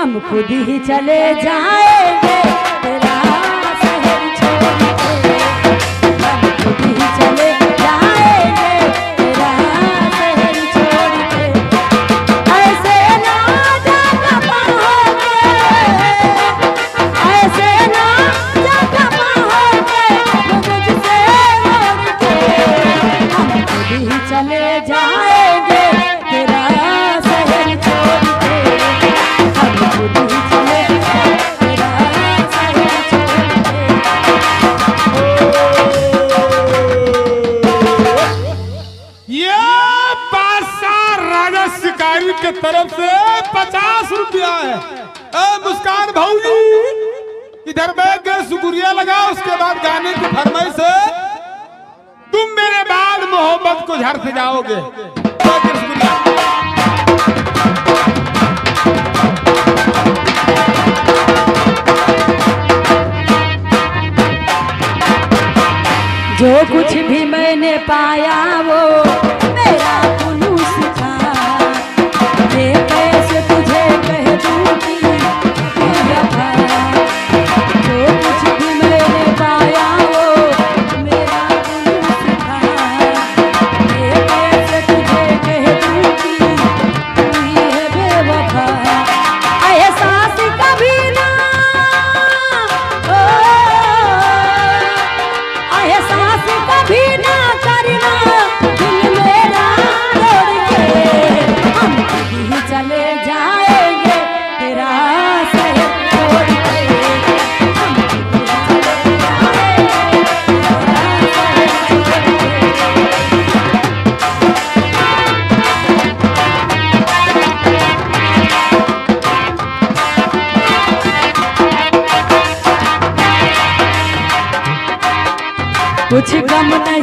हम खुद ही चले जाएंगे तेरा शहर छोड़ के, हम खुद ही चले जाएंगे तेरा शहर छोड़ के। ऐसे ना जा पाओगे, ऐसे ना जा पाओगे मुझसे मोड़ के, हम खुद ही चले जाएंगे तेरा शहर छोड़ के, हम खुद ही चले तेरा शहर छोड़ के। ये बादशाह राजा शिकारी के तरफ से 50 रुपया है। मुस्कान भाऊजी इधर बैठ के शुक्रिया लगा, उसके बाद गाने की फरमाइश है तुम मेरे बाद मोहब्बत को झड़ से जाओगे। जो कुछ भी मैंने पाया वो मेरा जुलूस था, ये कैसे तुझे कह दूं कि ये था। जो कुछ भी मैंने पाया वो मेरा जुलूस था, ये कैसे तुझे कह दूं कि तू ही है बेवफा। एहसास कभी ना एहसास कभी ना करना दिल मेरा तोड़ के, हम खुद ही चले जाएंगे तेरा शहर छोड़ के, हम खुद ही चले जाएंगे तेरा शहर छोड़ के। कुछ गम नहीं